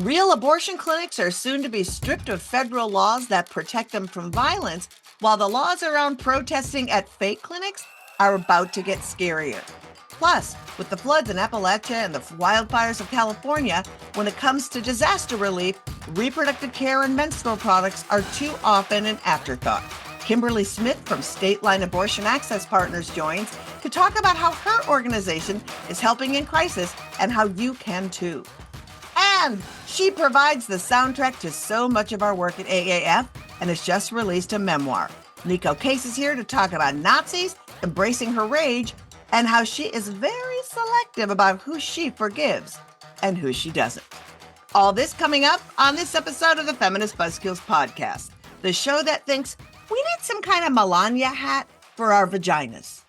Real abortion clinics are soon to be stripped of federal laws that protect them from violence, while the laws around protesting at fake clinics are about to get scarier. Plus, with the floods in Appalachia and the wildfires of California, when it comes to disaster relief, reproductive care and menstrual products are too often an afterthought. Kimberly Smith from State Line Abortion Access Partners joins to talk about how her organization is helping in crisis and how you can too. And she provides the soundtrack to so much of our work at AAF and has just released a memoir. Neko Case is here to talk about Nazis, embracing her rage, and how she is very selective about who she forgives and who she doesn't. All this coming up on this episode of the Feminist Buzzkills podcast, the show that thinks we need some kind of Melania hat for our vaginas.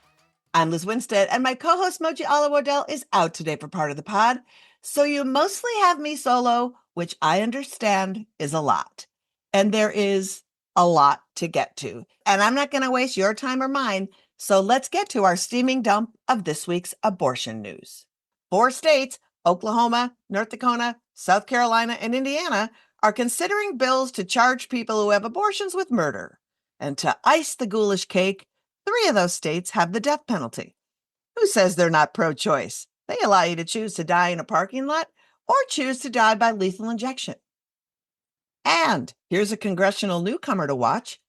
I'm Liz Winstead, and my co-host Moji Olive-Waddell is out today for part of the pod. So you mostly have me solo, which I understand is a lot. And there is a lot to get to. And I'm not going to waste your time or mine. So let's get to our steaming dump of this week's abortion news. 4 states, Oklahoma, North Dakota, South Carolina, and Indiana, are considering bills to charge people who have abortions with murder. And to ice the ghoulish cake, 3 of those states have the death penalty. Who says they're not pro-choice? They allow you to choose to die in a parking lot or choose to die by lethal injection. And here's a congressional newcomer to watch.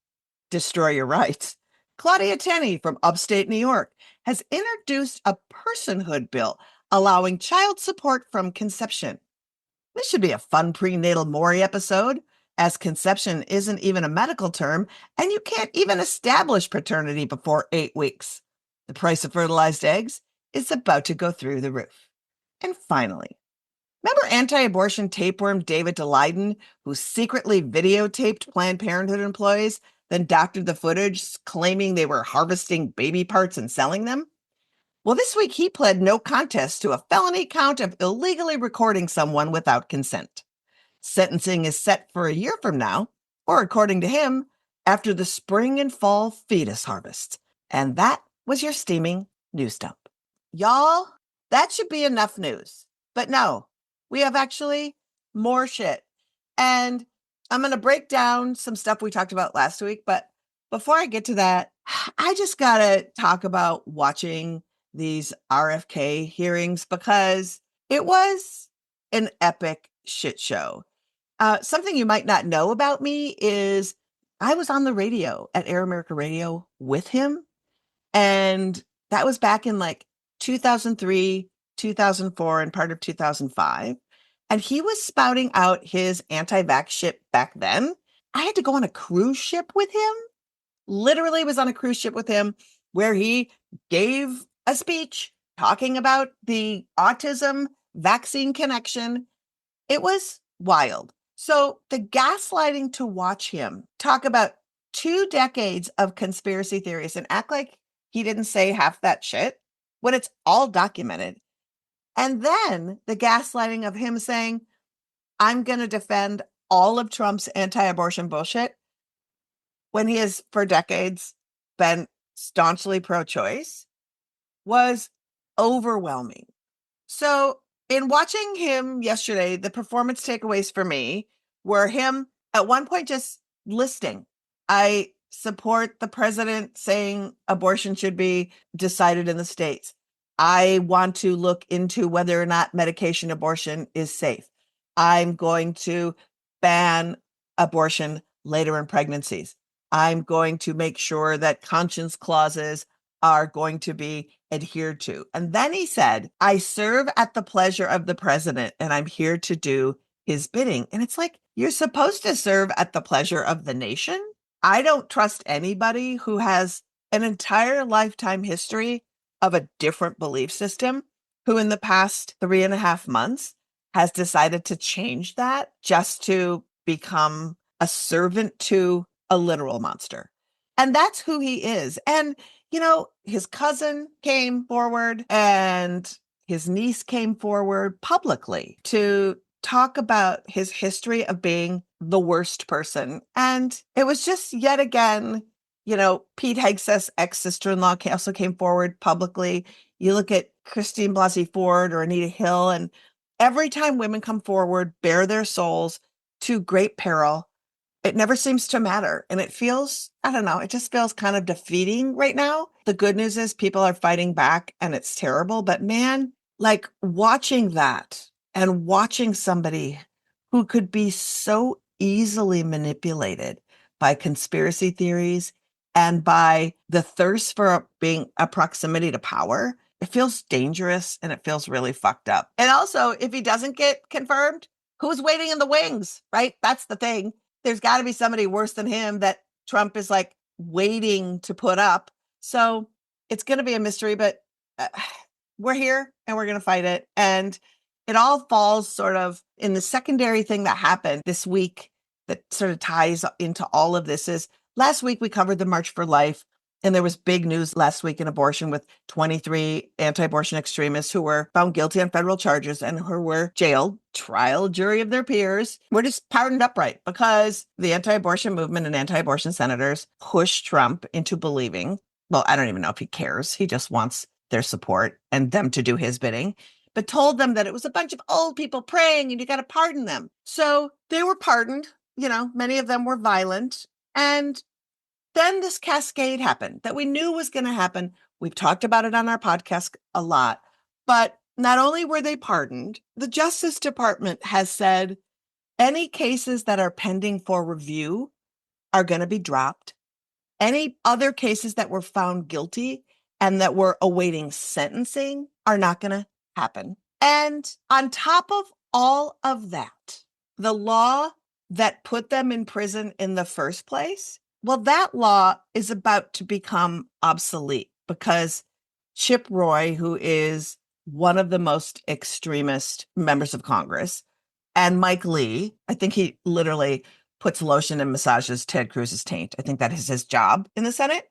Destroy your rights. Claudia Tenney from upstate New York has introduced a personhood bill allowing child support from conception. This should be a fun prenatal Maury episode, as conception isn't even a medical term, and you can't even establish paternity before 8 weeks. The price of fertilized eggs is about to go through the roof. And finally, remember anti-abortion tapeworm David DeLeiden, who secretly videotaped Planned Parenthood employees, then doctored the footage, claiming they were harvesting baby parts and selling them? Well, this week he pled no contest to a felony count of illegally recording someone without consent. Sentencing is set for a year from now, or according to him, after the spring and fall fetus harvest. And that was your steaming news dump. Y'all, that should be enough news. But no, we have actually more shit. And I'm going to break down some stuff we talked about last week. But before I get to that, I just got to talk about watching these RFK hearings because it was an epic shit show. Something you might not know about me is I was on the radio at Air America Radio with him. And that was back in like 2003, 2004, and part of 2005. And he was spouting out his anti-vax shit back then. I had to go on a cruise ship with him. Literally was on a cruise ship with him where he gave a speech talking about the autism vaccine connection. It was wild. So the gaslighting to watch him talk about 2 decades of conspiracy theories and act like he didn't say half that shit when it's all documented. And then the gaslighting of him saying, I'm going to defend all of Trump's anti-abortion bullshit when he has for decades been staunchly pro-choice was overwhelming. So in watching him yesterday, the performance takeaways for me were him at one point just listing, I support the president saying abortion should be decided in the states. I want to look into whether or not medication abortion is safe. I'm going to ban abortion later in pregnancies. I'm going to make sure that conscience clauses are going to be adhered to. And then he said, I serve at the pleasure of the president and I'm here to do his bidding. And it's like, you're supposed to serve at the pleasure of the nation. I don't trust anybody who has an entire lifetime history of a different belief system, who in the past 3.5 months has decided to change that just to become a servant to a literal monster. And that's who he is. And, you know, his cousin came forward and his niece came forward publicly to talk about his history of being the worst person. And it was just yet again, you know, Pete Hegseth's ex-sister-in-law also came forward publicly. You look at Christine Blasey Ford or Anita Hill, and Every time women come forward, bare their souls to great peril, it never seems to matter. And it feels, I don't know, it just feels kind of defeating right now. The good news is people are fighting back and it's terrible. But man, like watching that and watching somebody who could be so easily manipulated by conspiracy theories and by the thirst for being a proximity to power, it feels dangerous and it feels really fucked up. And also, if he doesn't get confirmed, who's waiting in the wings, right? That's the thing. There's got to be somebody worse than him that Trump is like waiting to put up. So it's going to be a mystery, but we're here and we're going to fight it. And it all falls sort of in the secondary thing that happened this week that sort of ties into all of this is last week we covered the March for Life. And there was big news last week in abortion with 23 anti-abortion extremists who were found guilty on federal charges and who were jailed, trial, jury of their peers. We're just pardoned upright because the anti-abortion movement and anti-abortion senators pushed Trump into believing, well, I don't even know if he cares. He just wants their support and them to do his bidding, but told them that it was a bunch of old people praying and you got to pardon them. So they were pardoned. You know, many of them were violent. And then this cascade happened that we knew was going to happen. We've talked about it on our podcast a lot. But not only were they pardoned, the Justice Department has said any cases that are pending for review are going to be dropped. Any other cases that were found guilty and that were awaiting sentencing are not going to happen. And on top of all of that, the law that put them in prison in the first place, well, that law is about to become obsolete because Chip Roy, who is one of the most extremist members of Congress, and Mike Lee, I think he literally puts lotion and massages Ted Cruz's taint. I think that is his job in the Senate.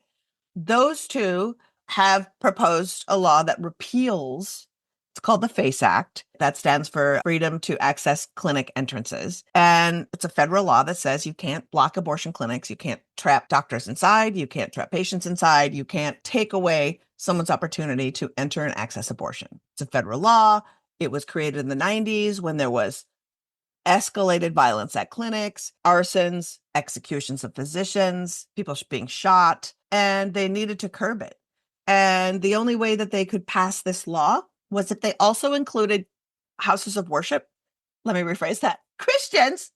Those two have proposed a law that repeals, it's called the FACE Act. That stands for Freedom to Access Clinic Entrances. And it's a federal law that says you can't block abortion clinics. You can't trap doctors inside. You can't trap patients inside. You can't take away someone's opportunity to enter and access abortion. It's a federal law. It was created in the 90s when there was escalated violence at clinics, arsons, executions of physicians, people being shot, and they needed to curb it. And the only way that they could pass this law was if they also included houses of worship. Let me rephrase that. Christians,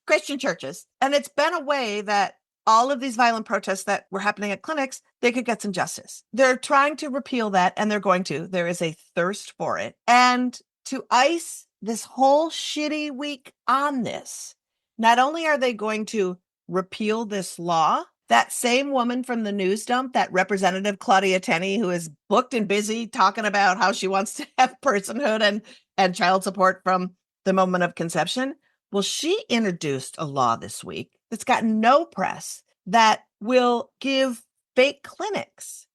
Christian churches. And it's been a way that all of these violent protests that were happening at clinics, they could get some justice. They're trying to repeal that, and they're going to. There is a thirst for it. And to ice this whole shitty week on this, not only are they going to repeal this law, that same woman from the news dump, that Representative Claudia Tenney, who is booked and busy talking about how she wants to have personhood and child support from the moment of conception. Well, she introduced a law this week that's got no press that will give fake clinics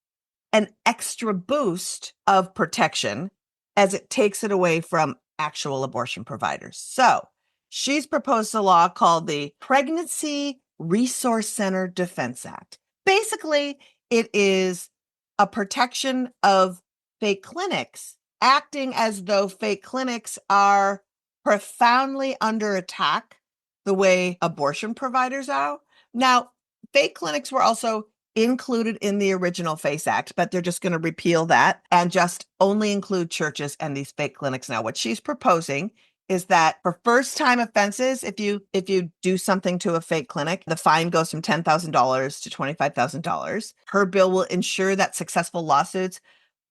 an extra boost of protection as it takes it away from actual abortion providers. So she's proposed a law called the Pregnancy Resource Center Defense Act. Basically, it is a protection of fake clinics, acting as though fake clinics are profoundly under attack the way abortion providers are. Now, fake clinics were also included in the original FACE Act, but they're just going to repeal that and just only include churches and these fake clinics now. What she's proposing is that for first-time offenses, if you do something to a fake clinic, the fine goes from $10,000 to $25,000. Her bill will ensure that successful lawsuits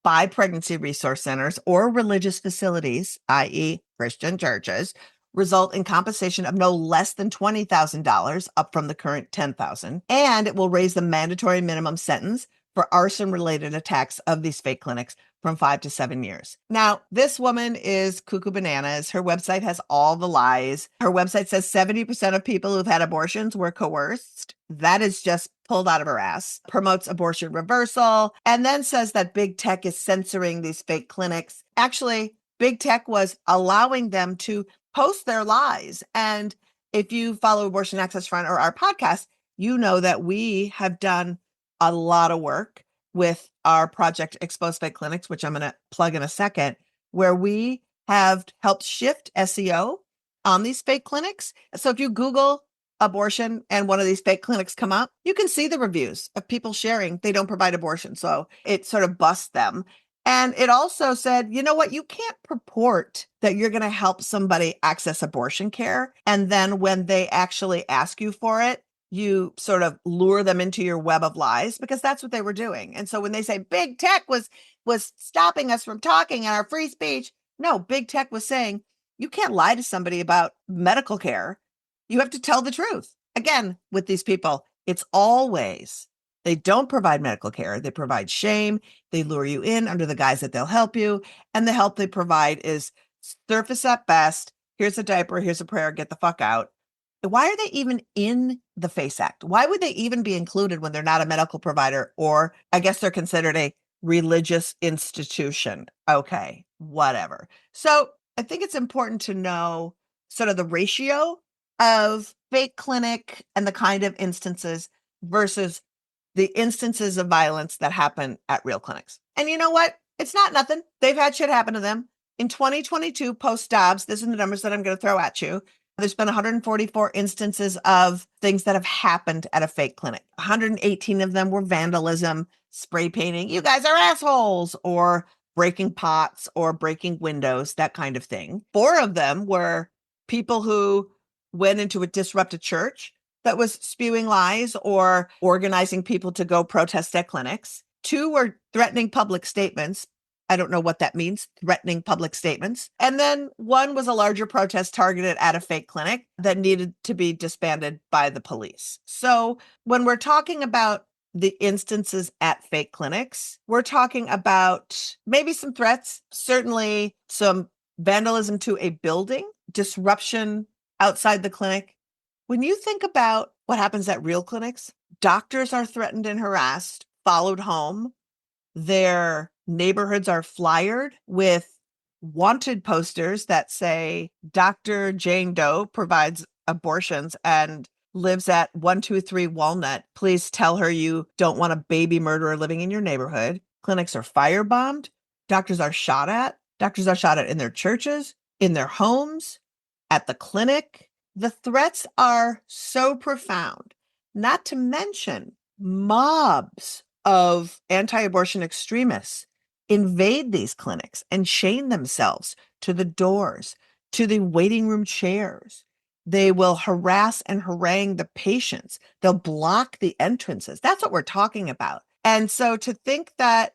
by pregnancy resource centers or religious facilities, i.e. Christian churches, result in compensation of no less than $20,000, up from the current $10,000. And it will raise the mandatory minimum sentence for arson-related attacks of these fake clinics from 5 to 7 years. Now, this woman is cuckoo bananas. Her website has all the lies. Her website says 70% of people who've had abortions were coerced. That is just pulled out of her ass. Promotes abortion reversal, and then says that big tech is censoring these fake clinics. Actually, big tech was allowing them to post their lies. And if you follow Abortion Access Front or our podcast, you know that we have done a lot of work with our project Expose Fake Clinics, which I'm going to plug in a second, where we have helped shift SEO on these fake clinics. So if you Google abortion and one of these fake clinics come up, you can see the reviews of people sharing they don't provide abortion. So it sort of busts them. And it also said, you know what? You can't purport that you're going to help somebody access abortion care. And then when they actually ask you for it, you sort of lure them into your web of lies, because that's what they were doing. And so when they say big tech was stopping us from talking and our free speech, no, big tech was saying you can't lie to somebody about medical care. You have to tell the truth. Again, with these people, it's always they don't provide medical care. They provide shame. They lure you in under the guise that they'll help you. And the help they provide is surface at best. Here's a diaper. Here's a prayer. Get the fuck out. Why are they even in the FACE Act? Why would they even be included when they're not a medical provider, or I guess they're considered a religious institution? Okay, whatever. So I think it's important to know sort of the ratio of fake clinic and the kind of instances versus the instances of violence that happen at real clinics. And you know what? It's not nothing. They've had shit happen to them. In 2022, post Dobbs, this is the numbers that I'm going to throw at you. There's been 144 instances of things that have happened at a fake clinic. 118 of them were vandalism, spray painting, you guys are assholes, or breaking pots or breaking windows, that kind of thing. 4 of them were people who went into a disrupted church that was spewing lies or organizing people to go protest at clinics. 2 were threatening public statements. I don't know what that means, threatening public statements. And then 1 was a larger protest targeted at a fake clinic that needed to be disbanded by the police. So when we're talking about the instances at fake clinics, we're talking about maybe some threats, certainly some vandalism to a building, disruption outside the clinic. When you think about what happens at real clinics, doctors are threatened and harassed, followed home. Their neighborhoods are flyered with wanted posters that say Dr. Jane Doe provides abortions and lives at 123 Walnut. Please tell her you don't want a baby murderer living in your neighborhood. Clinics are firebombed. Doctors are shot at. Doctors are shot at in their churches, in their homes, at the clinic. The threats are so profound, not to mention mobs of anti-abortion extremists invade these clinics and chain themselves to the doors, to the waiting room chairs. They will harass and harangue the patients. They'll block the entrances. That's what we're talking about. And so to think that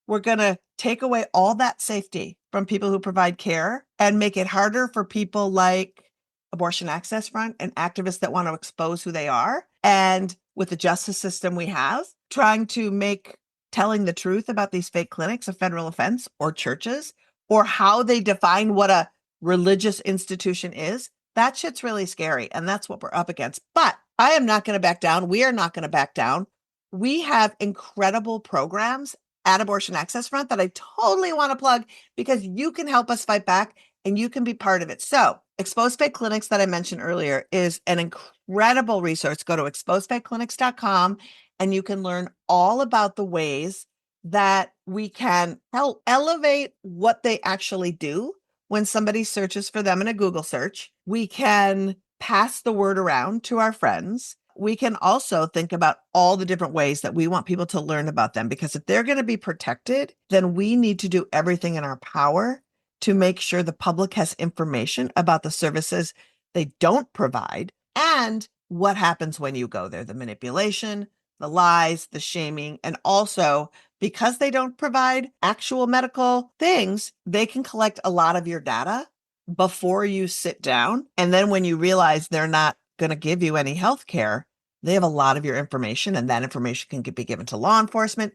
we're going to take away all that safety from people who provide care and make it harder for people like Abortion Access Front and activists that want to expose who they are, and with the justice system we have, trying to make telling the truth about these fake clinics a federal offense, or churches, or how they define what a religious institution is, that shit's really scary. And that's what we're up against. But I am not going to back down. We are not going to back down. We have incredible programs at Abortion Access Front that I totally want to plug, because you can help us fight back and you can be part of it. So Expose Fake Clinics that I mentioned earlier is an incredible resource. Go to exposefakeclinics.com and you can learn all about the ways that we can help elevate what they actually do when somebody searches for them in a Google search. We can pass the word around to our friends. We can also think about all the different ways that we want people to learn about them, because if they're going to be protected, then we need to do everything in our power to make sure the public has information about the services they don't provide and what happens when you go there, the manipulation, the lies, the shaming, and also because they don't provide actual medical things, they can collect a lot of your data before you sit down. And then when you realize they're not going to give you any health care, they have a lot of your information, and that information can be given to law enforcement,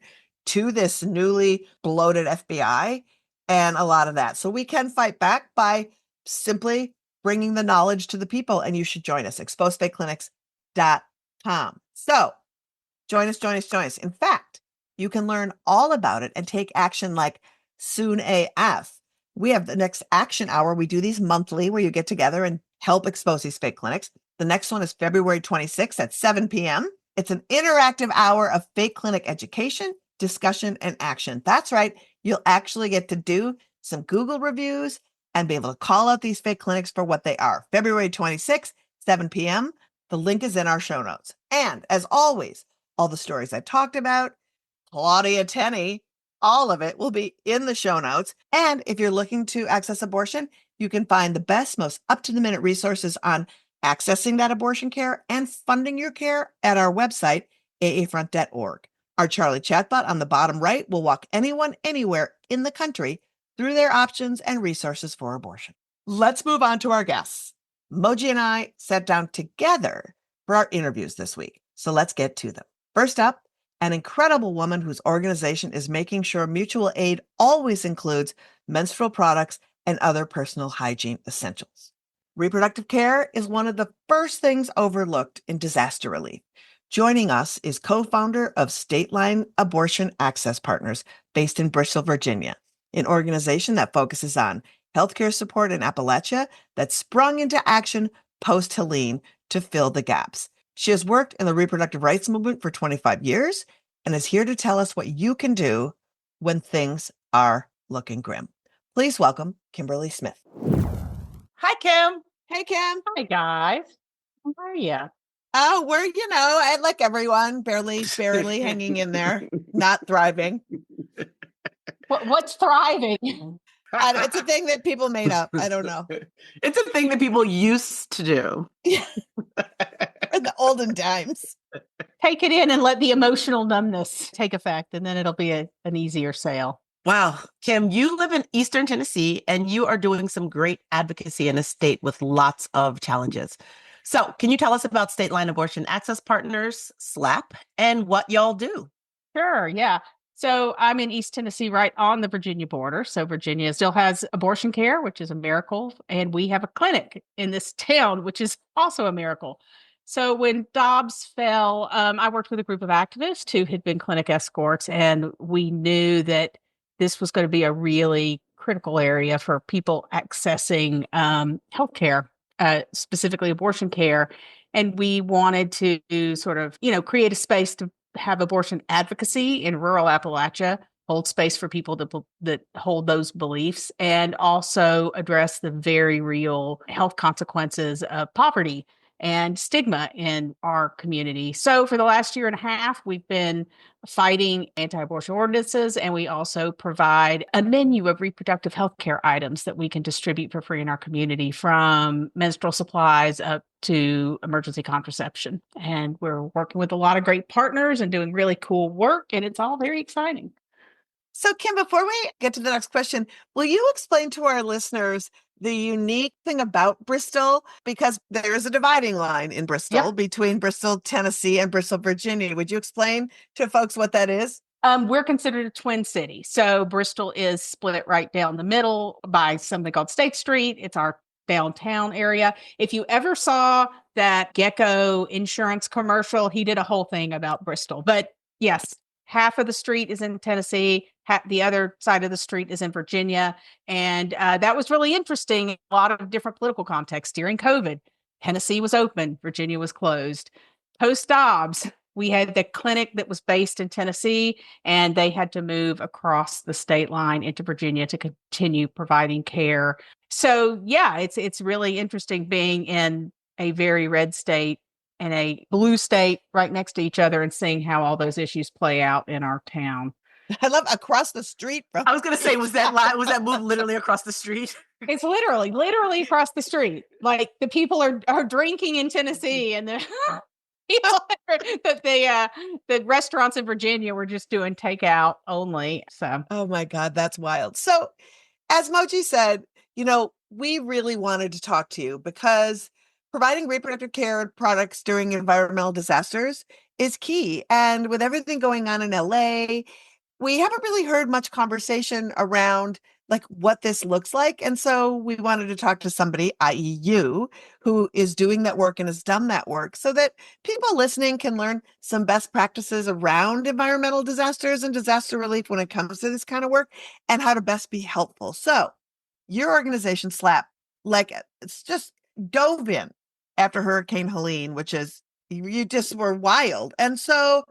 to this newly bloated FBI, and a lot of that. So we can fight back by simply bringing the knowledge to the people, and you should join us, exposefakeclinics.com. So join us. In fact, you can learn all about it and take action like soon AF. We have the next action hour. We do these monthly where you get together and help expose these fake clinics. The next one is February 26th at 7 p.m. It's an interactive hour of fake clinic education, discussion, and action. That's right. You'll actually get to do some Google reviews and be able to call out these fake clinics for what they are. February 26th, 7 p.m. The link is in our show notes. And as always, all the stories I talked about, Claudia Tenney, all of it will be in the show notes. And if you're looking to access abortion, you can find the best, most up-to-the-minute resources on accessing that abortion care and funding your care at our website, aafront.org. Our Charlie chatbot on the bottom right will walk anyone anywhere in the country through their options and resources for abortion. Let's move on to our guests. Moji and I sat down together for our interviews this week, so let's get to them. First up, an incredible woman whose organization is making sure mutual aid always includes menstrual products and other personal hygiene essentials. Reproductive care is one of the first things overlooked in disaster relief. Joining us is co-founder of State Line Abortion Access Partners based in Bristol, Virginia, an organization that focuses on healthcare support in Appalachia that sprung into action post-Helene to fill the gaps. She has worked in the reproductive rights movement for 25 years and is here to tell us what you can do when things are looking grim. Please welcome Kimberly Smith. Hi, Kim. Hey, Kim. Hi, guys. How are you? Oh, we're, like everyone, barely hanging in there, not thriving. What's thriving? It's a thing that people made up. I don't know. It's a thing that people used to do. In the olden times. Take it in and let the emotional numbness take effect, and then it'll be an easier sale. Wow. Kim, you live in Eastern Tennessee, and you are doing some great advocacy in a state with lots of challenges. So can you tell us about State Line Abortion Access Partners, SLAP, and what y'all do? Sure, yeah. So I'm in East Tennessee, right on the Virginia border. So Virginia still has abortion care, which is a miracle. And we have a clinic in this town, which is also a miracle. So when Dobbs fell, I worked with a group of activists who had been clinic escorts, and we knew that this was going to be a really critical area for people accessing healthcare, specifically abortion care. And we wanted to sort of, create a space to have abortion advocacy in rural Appalachia, hold space for people that hold those beliefs, and also address the very real health consequences of poverty and stigma in our community. So for the last year and a half, we've been fighting anti-abortion ordinances, and we also provide a menu of reproductive health care items that we can distribute for free in our community, from menstrual supplies up to emergency contraception. And we're working with a lot of great partners and doing really cool work, and it's all very exciting. So, Kim, before we get to the next question, will you explain to our listeners the unique thing about Bristol? Because there is a dividing line in Bristol between Bristol, Tennessee, and Bristol, Virginia. Would you explain to folks what that is? We're considered a twin city. So Bristol is split right down the middle by something called State Street. It's our downtown area. If you ever saw that Gecko insurance commercial, he did a whole thing about Bristol. But yes, half of the street is in Tennessee. The other side of the street is in Virginia. And that was really interesting. A lot of different political contexts during COVID. Tennessee was open. Virginia was closed. Post Dobbs, we had the clinic that was based in Tennessee, and they had to move across the state line into Virginia to continue providing care. So yeah, it's really interesting being in a very red state and a blue state right next to each other and seeing how all those issues play out in our town. I love across the street from. I was going to say, was that move literally across the street? It's literally across the street. Like, the people are drinking in Tennessee, and the the restaurants in Virginia were just doing takeout only. So, oh my God, that's wild. So, as Moji said, we really wanted to talk to you because providing reproductive care products during environmental disasters is key. And with everything going on in LA, we haven't really heard much conversation around like what this looks like. And so we wanted to talk to somebody, i.e. you, who is doing that work and has done that work, so that people listening can learn some best practices around environmental disasters and disaster relief when it comes to this kind of work and how to best be helpful. So your organization, SLAP, it's just dove in after Hurricane Helene, which is, you just were wild. And so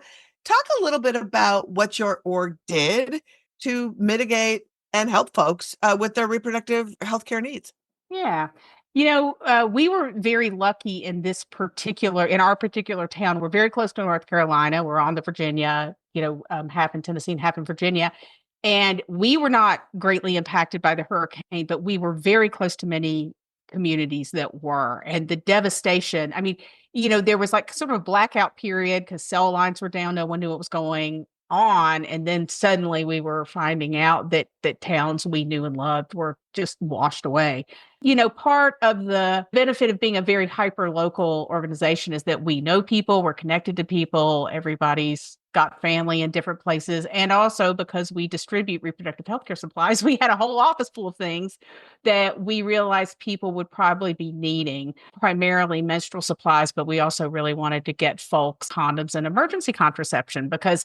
talk a little bit about what your org did to mitigate and help folks with their reproductive health care needs. Yeah. We were very lucky in our particular town. We're very close to North Carolina. We're on the Virginia, half in Tennessee and half in Virginia. And we were not greatly impacted by the hurricane, but we were very close to many communities that were. And the devastation, I mean, there was like sort of a blackout period because cell lines were down. No one knew what was going on. And then suddenly we were finding out that towns we knew and loved were just washed away. Part of the benefit of being a very hyper local organization is that we know people, we're connected to people, everybody's got family in different places. And also because we distribute reproductive healthcare supplies, we had a whole office full of things that we realized people would probably be needing, primarily menstrual supplies, but we also really wanted to get folks condoms and emergency contraception because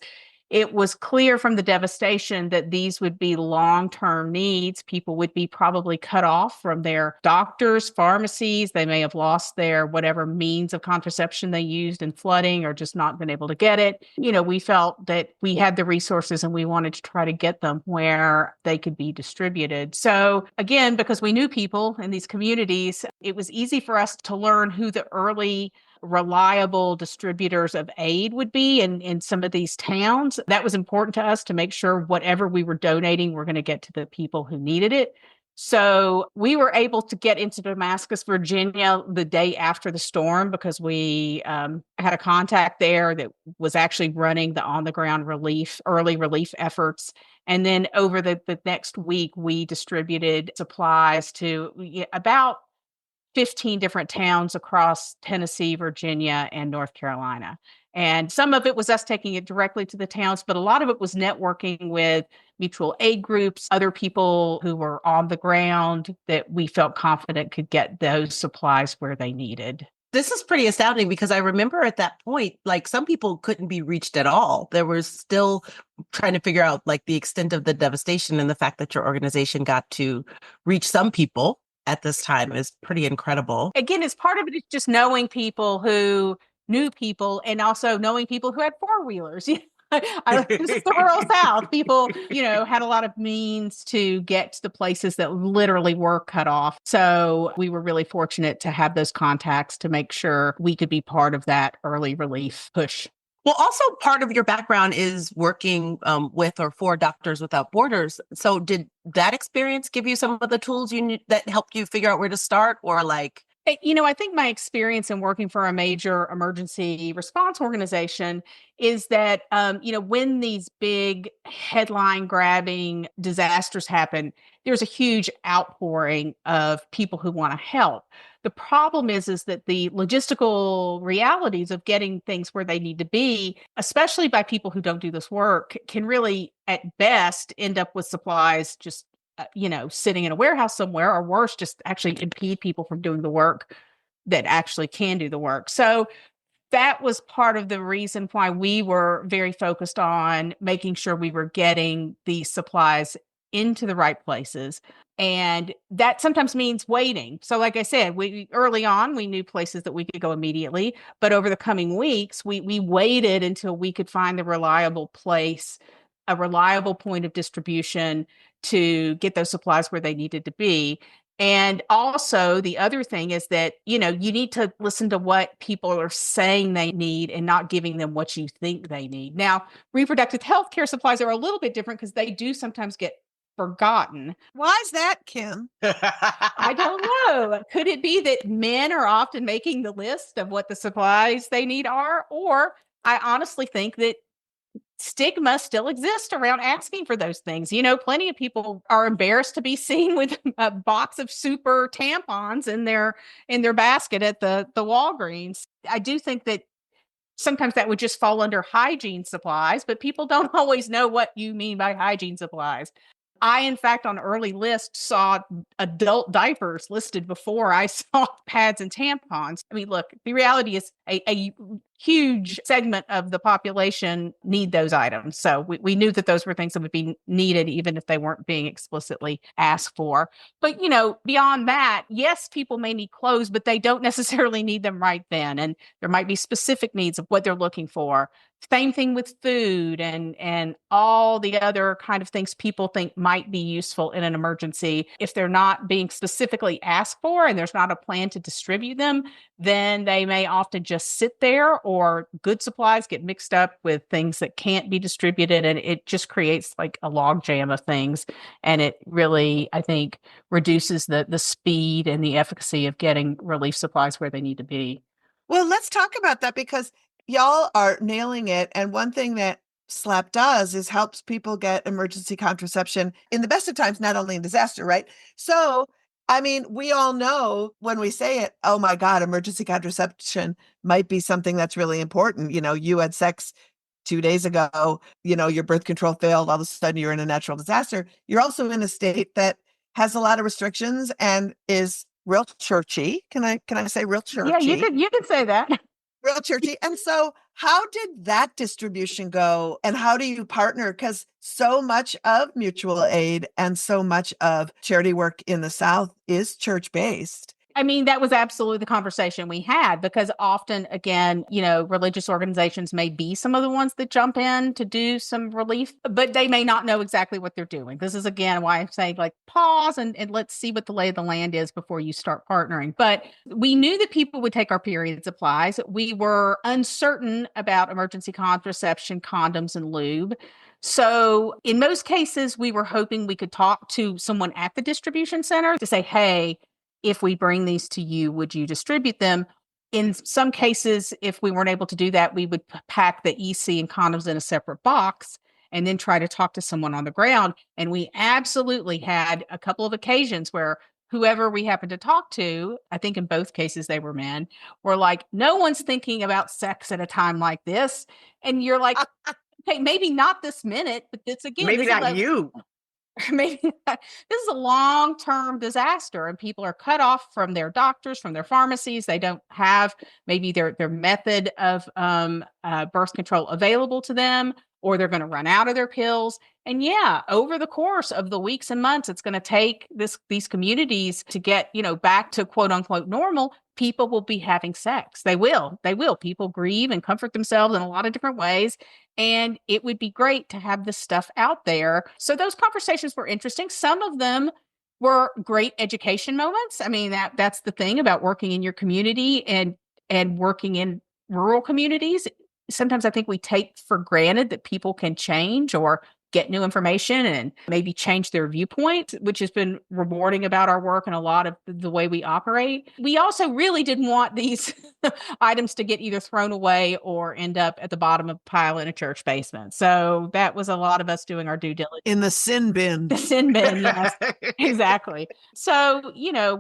it was clear from the devastation that these would be long-term needs. People would be probably cut off from their doctors, pharmacies. They may have lost their whatever means of contraception they used in flooding or just not been able to get it. We felt that we had the resources and we wanted to try to get them where they could be distributed. So again, because we knew people in these communities, it was easy for us to learn who the early reliable distributors of aid would be in some of these towns. That was important to us to make sure whatever we were donating, we're going to get to the people who needed it. So we were able to get into Damascus, Virginia the day after the storm because we had a contact there that was actually running the on-the-ground early relief efforts. And then over the next week, we distributed supplies to about 15 different towns across Tennessee, Virginia, and North Carolina. And some of it was us taking it directly to the towns, but a lot of it was networking with mutual aid groups, other people who were on the ground that we felt confident could get those supplies where they needed. This is pretty astounding because I remember at that point, like some people couldn't be reached at all. There was still trying to figure out like the extent of the devastation, and the fact that your organization got to reach some people at this time is pretty incredible. Again, it's part of it is just knowing people who knew people and also knowing people who had four-wheelers. This is the rural South. People, had a lot of means to get to the places that literally were cut off. So we were really fortunate to have those contacts to make sure we could be part of that early relief push. Well, also part of your background is working with or for Doctors Without Borders. So did that experience give you some of the tools you need that helped you figure out where to start, or like? I think my experience in working for a major emergency response organization is that, when these big headline grabbing disasters happen, there's a huge outpouring of people who want to help. The problem is that the logistical realities of getting things where they need to be, especially by people who don't do this work, can really, at best, end up with supplies just sitting in a warehouse somewhere, or worse, just actually impede people from doing the work that actually can do the work. So that was part of the reason why we were very focused on making sure we were getting these supplies into the right places. And that sometimes means waiting. So like I said, early on, we knew places that we could go immediately, but over the coming weeks, we waited until we could find the reliable place, a reliable point of distribution to get those supplies where they needed to be. And also the other thing is that, you need to listen to what people are saying they need and not giving them what you think they need. Now, reproductive health care supplies are a little bit different because they do sometimes get forgotten. Why is that, Kim? I don't know. Could it be that men are often making the list of what the supplies they need are? Or I honestly think that stigma still exists around asking for those things. Plenty of people are embarrassed to be seen with a box of super tampons in their basket at the Walgreens. I do think that sometimes that would just fall under hygiene supplies, but people don't always know what you mean by hygiene supplies. I, in fact, on early lists saw adult diapers listed before I saw pads and tampons. I mean, look, the reality is a huge segment of the population need those items. So we knew that those were things that would be needed, even if they weren't being explicitly asked for. But, beyond that, yes, people may need clothes, but they don't necessarily need them right then. And there might be specific needs of what they're looking for. Same thing with food and all the other kind of things people think might be useful in an emergency. If they're not being specifically asked for and there's not a plan to distribute them, then they may often just sit there, or good supplies get mixed up with things that can't be distributed. And it just creates like a logjam of things. And it really, I think, reduces the speed and the efficacy of getting relief supplies where they need to be. Well, let's talk about that, because y'all are nailing it. And one thing that SLAP does is helps people get emergency contraception in the best of times, not only in disaster, right? So, I mean, we all know when we say it, oh my God, emergency contraception might be something that's really important. You had sex 2 days ago, your birth control failed, all of a sudden you're in a natural disaster. You're also in a state that has a lot of restrictions and is real churchy. Can I say real churchy? Yeah, you can say that. Real churchy. And so how did that distribution go, and how do you partner? Because so much of mutual aid and so much of charity work in the South is church-based. I mean, that was absolutely the conversation we had, because often, again, religious organizations may be some of the ones that jump in to do some relief, but they may not know exactly what they're doing. This is, again, why I'm saying, like, pause and let's see what the lay of the land is before you start partnering. But we knew that people would take our period supplies. We were uncertain about emergency contraception, condoms, and lube. So in most cases, we were hoping we could talk to someone at the distribution center to say, hey, if we bring these to you, would you distribute them? In some cases, if we weren't able to do that, we would pack the EC and condoms in a separate box and then try to talk to someone on the ground. And we absolutely had a couple of occasions where whoever we happened to talk to, I think in both cases they were men, were like, no one's thinking about sex at a time like this. And you're like, okay, maybe not this minute, but Maybe not you. Maybe this is a long-term disaster, and people are cut off from their doctors, from their pharmacies. They don't have maybe their method of birth control available to them, or they're going to run out of their pills. And yeah, over the course of the weeks and months, it's going to take these communities to get, back to quote unquote normal. People will be having sex. They will. People grieve and comfort themselves in a lot of different ways. And it would be great to have this stuff out there. So those conversations were interesting. Some of them were great education moments. I mean, that's the thing about working in your community and working in rural communities. Sometimes I think we take for granted that people can change or get new information and maybe change their viewpoint, which has been rewarding about our work and a lot of the way we operate. We also really didn't want these items to get either thrown away or end up at the bottom of a pile in a church basement. So that was a lot of us doing our due diligence. In the sin bin. The sin bin, yes, exactly. So,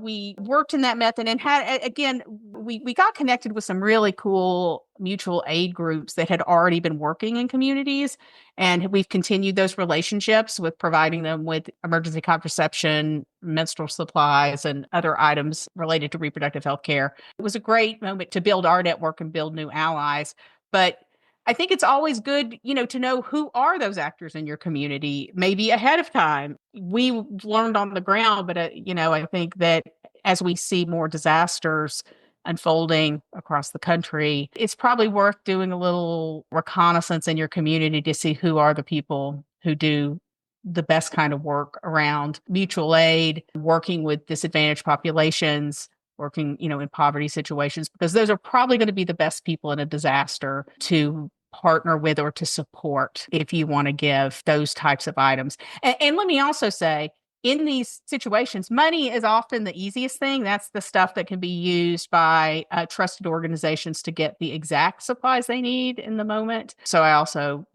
we worked in that method and had, again, we got connected with some really cool mutual aid groups that had already been working in communities. And we've continued those relationships with providing them with emergency contraception, menstrual supplies, and other items related to reproductive health care. It was a great moment to build our network and build new allies. But I think it's always good, to know who are those actors in your community, maybe ahead of time. We learned on the ground, but, I think that as we see more disasters unfolding across the country, it's probably worth doing a little reconnaissance in your community to see who are the people who do the best kind of work around mutual aid, working with disadvantaged populations, working, in poverty situations, because those are probably going to be the best people in a disaster to partner with or to support if you want to give those types of items. And let me also say, in these situations, money is often the easiest thing. That's the stuff that can be used by trusted organizations to get the exact supplies they need in the moment. So I also,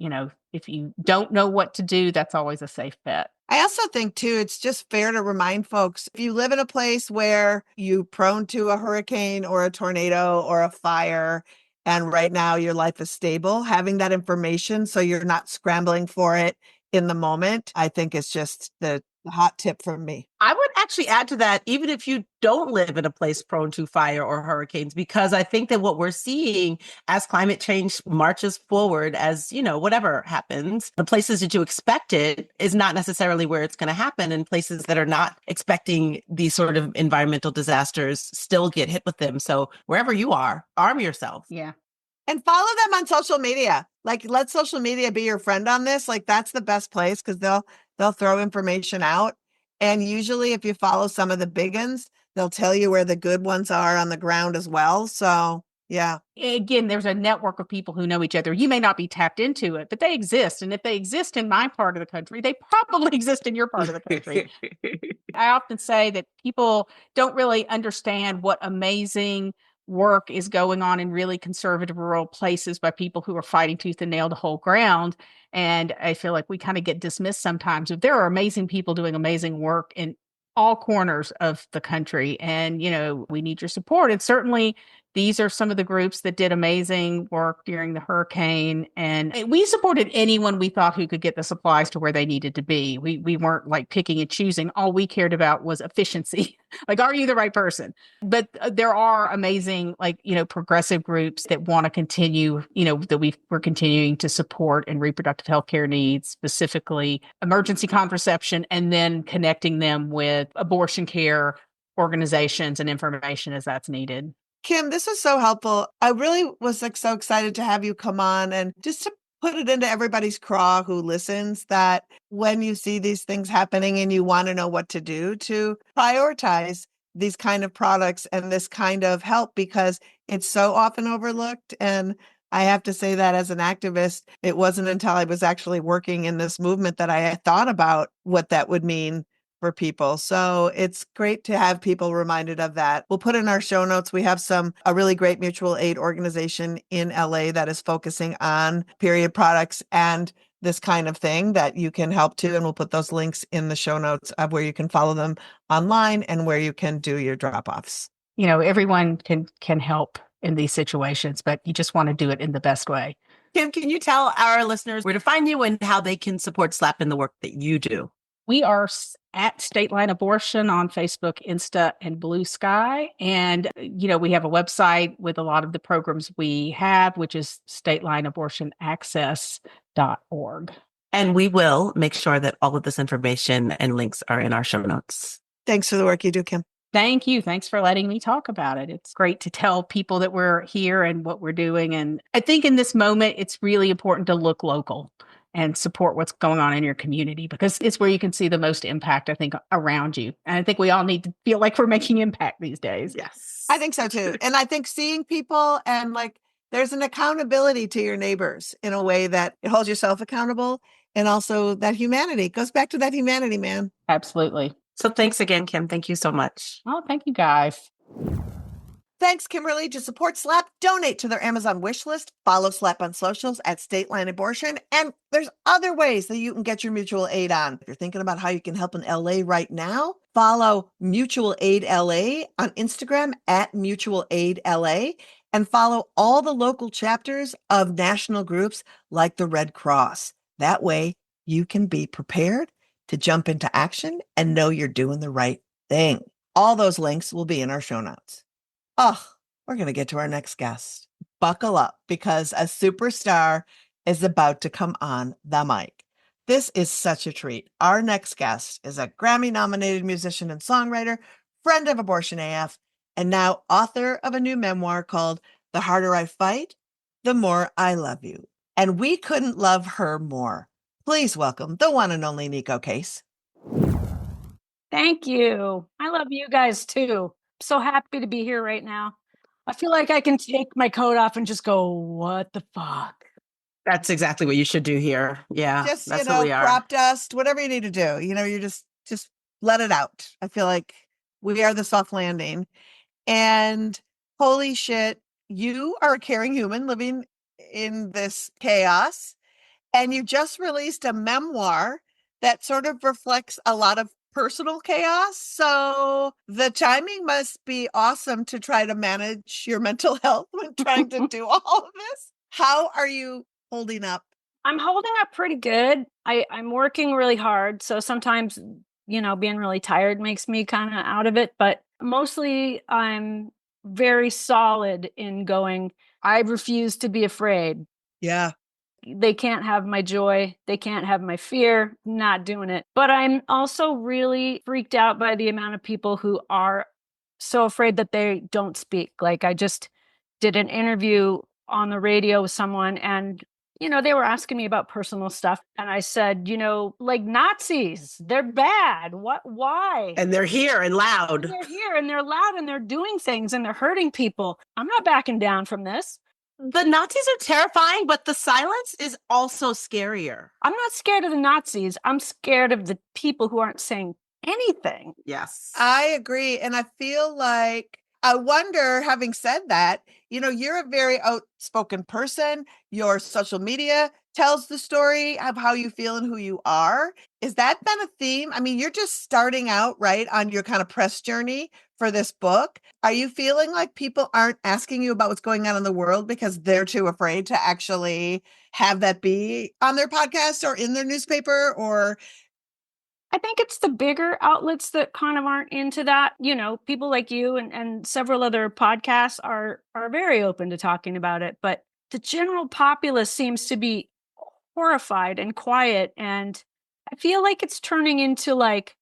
if you don't know what to do, that's always a safe bet. I also think, too, it's just fair to remind folks, if you live in a place where you're prone to a hurricane or a tornado or a fire, and right now your life is stable, having that information so you're not scrambling for it in the moment, I think is just the The hot tip from me. I would actually add to that, even if you don't live in a place prone to fire or hurricanes, because I think that what we're seeing as climate change marches forward, as, whatever happens, the places that you expect it is not necessarily where it's going to happen. And places that are not expecting these sort of environmental disasters still get hit with them. So wherever you are, arm yourself. Yeah. And follow them on social media. Like, let social media be your friend on this. Like, that's the best place because they'll throw information out. And usually if you follow some of the big ones, they'll tell you where the good ones are on the ground as well. So yeah. Again, there's a network of people who know each other. You may not be tapped into it, but they exist. And if they exist in my part of the country, they probably exist in your part of the country. I often say that people don't really understand what amazing work is going on in really conservative rural places by people who are fighting tooth and nail to hold ground. And I feel like we kind of get dismissed sometimes. But there are amazing people doing amazing work in all corners of the country. And, we need your support. And certainly these are some of the groups that did amazing work during the hurricane. And we supported anyone we thought who could get the supplies to where they needed to be. We weren't like picking and choosing. All we cared about was efficiency. Like, are you the right person? But there are amazing, progressive groups that want to continue, that we're continuing to support in reproductive health care needs, specifically emergency contraception, and then connecting them with abortion care organizations and information as that's needed. Kim, this was so helpful. I really was so excited to have you come on and just to put it into everybody's craw who listens that when you see these things happening and you want to know what to do to prioritize these kind of products and this kind of help, because it's so often overlooked. And I have to say that as an activist, it wasn't until I was actually working in this movement that I thought about what that would mean for people. So it's great to have people reminded of that. We'll put in our show notes. We have a really great mutual aid organization in LA that is focusing on period products and this kind of thing that you can help to. And we'll put those links in the show notes of where you can follow them online and where you can do your drop-offs. Everyone can help in these situations, but you just want to do it in the best way. Kim, can you tell our listeners where to find you and how they can support SLAP in the work that you do? We are at State Line Abortion on Facebook, Insta, and Blue Sky. And, we have a website with a lot of the programs we have, which is statelineabortionaccess.org. And we will make sure that all of this information and links are in our show notes. Thanks for the work you do, Kim. Thank you. Thanks for letting me talk about it. It's great to tell people that we're here and what we're doing. And I think in this moment, it's really important to look local and support what's going on in your community, because it's where you can see the most impact, I think, around you. And I think we all need to feel like we're making impact these days. Yes. I think so too. And I think seeing people and there's an accountability to your neighbors in a way that it holds yourself accountable. And also that humanity goes back to that humanity, man. Absolutely. So thanks again, Kim. Thank you so much. Oh, thank you guys. Thanks, Kimberly. To support SLAP, donate to their Amazon wish list, follow SLAP on socials at State Line Abortion, and there's other ways that you can get your mutual aid on. If you're thinking about how you can help in LA right now, follow Mutual Aid LA on Instagram at Mutual Aid LA, and follow all the local chapters of national groups like the Red Cross. That way, you can be prepared to jump into action and know you're doing the right thing. All those links will be in our show notes. Oh, we're going to get to our next guest. Buckle up, because a superstar is about to come on the mic. This is such a treat. Our next guest is a Grammy-nominated musician and songwriter, friend of Abortion AF, and now author of a new memoir called The Harder I Fight, The More I Love You. And we couldn't love her more. Please welcome the one and only Neko Case. Thank you. I love you guys too. So happy to be here right now. I feel like I can take my coat off and just go, what the fuck? That's exactly what you should do here. Yeah. Just, that's what we are. crop dust, whatever you need to do. You just let it out. I feel like we are the soft landing. And holy shit, you are a caring human living in this chaos. And you just released a memoir that sort of reflects a lot of personal chaos. So the timing must be awesome to try to manage your mental health when trying to do all of this. How are you holding up? I'm holding up pretty good. I'm working really hard. So sometimes being really tired makes me kind of out of it. But mostly I'm very solid in going, I refuse to be afraid. Yeah. They can't have my joy. They can't have my fear. Not doing it. But I'm also really freaked out by the amount of people who are so afraid that they don't speak. Like I just did an interview on the radio with someone and they were asking me about personal stuff. And I said, like Nazis, they're bad. Why? And they're here and loud. And they're here and they're loud and they're doing things and they're hurting people. I'm not backing down from this. The Nazis are terrifying, but the silence is also scarier. I'm not scared of the Nazis. I'm scared of the people who aren't saying anything. Yes. I agree. And I feel like, I wonder, having said that, you're a very outspoken person. Your social media tells the story of how you feel and who you are. Is that been a theme? I mean, you're just starting out, right, on your kind of press journey for this book. Are you feeling like people aren't asking you about what's going on in the world because they're too afraid to actually have that be on their podcast or in their newspaper? Or I think it's the bigger outlets that kind of aren't into that. People like you and several other podcasts are very open to talking about it. But the general populace seems to be horrified and quiet. And I feel like it's turning into like,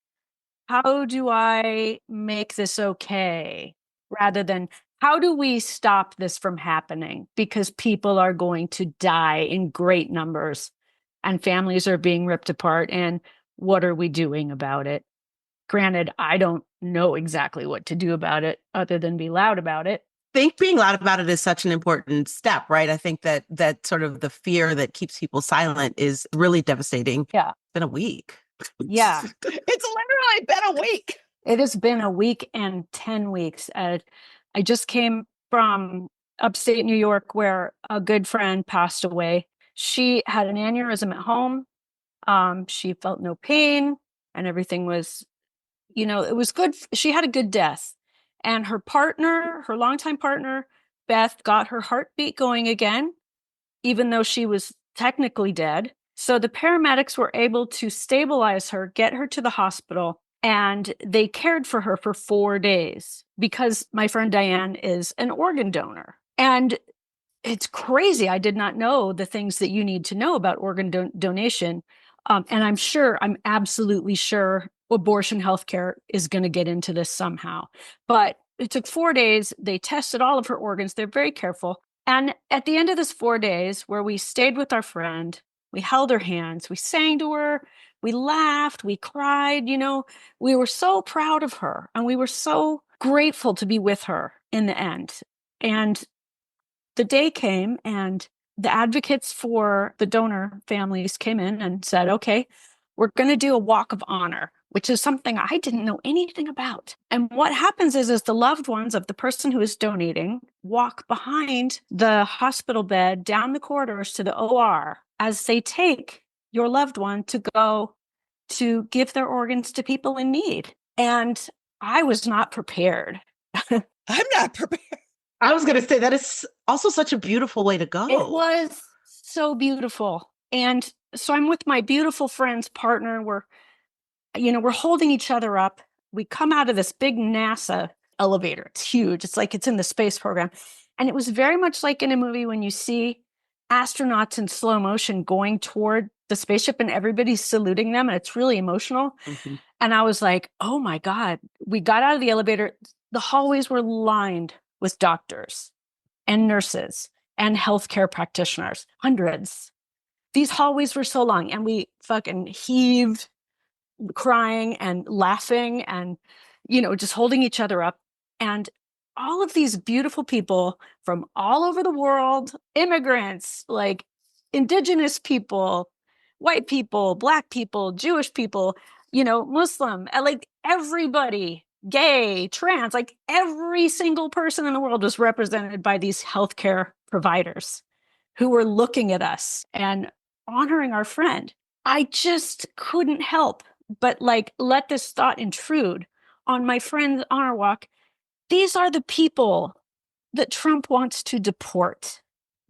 how do I make this okay? Rather than how do we stop this from happening? Because people are going to die in great numbers and families are being ripped apart. And what are we doing about it? Granted, I don't know exactly what to do about it other than be loud about it. I think being loud about it is such an important step, right? I think that sort of the fear that keeps people silent is really devastating. Yeah. It's been a week. Yeah. it's literally been a week. It has been a week and 10 weeks. I just came from upstate New York where a good friend passed away. She had an aneurysm at home. She felt no pain and everything was, it was good. She had a good death. And her partner, her longtime partner, Beth, got her heartbeat going again, even though she was technically dead. So the paramedics were able to stabilize her, get her to the hospital, and they cared for her for 4 days because my friend Diane is an organ donor. And it's crazy. I did not know the things that you need to know about organ donation. And I'm absolutely sure abortion healthcare is going to get into this somehow. But it took 4 days. They tested all of her organs. They're very careful. And at the end of this 4 days, where we stayed with our friend, we held her hands, we sang to her, we laughed, we cried, we were so proud of her and we were so grateful to be with her in the end. And the day came and the advocates for the donor families came in and said, okay, we're going to do a walk of honor, which is something I didn't know anything about. And what happens is the loved ones of the person who is donating walk behind the hospital bed down the corridors to the OR as they take your loved one to go to give their organs to people in need. And I was not prepared. I'm not prepared. I was going to say that is also such a beautiful way to go. It was so beautiful. And so I'm with my beautiful friend's partner. We're holding each other up. We come out of this big NASA elevator. It's huge. It's like it's in the space program. And it was very much like in a movie when you see astronauts in slow motion going toward the spaceship and everybody's saluting them. And it's really emotional. Mm-hmm. And I was like, oh my God. We got out of the elevator. The hallways were lined with doctors and nurses and healthcare practitioners, hundreds. These hallways were so long and we fucking heaved, crying and laughing and, just holding each other up. And all of these beautiful people from all over the world, immigrants, like indigenous people, white people, Black people, Jewish people, Muslim, like everybody, gay, trans, like every single person in the world was represented by these healthcare providers who were looking at us and honoring our friend. I just couldn't help but let this thought intrude on my friend's honor walk. These are the people that Trump wants to deport.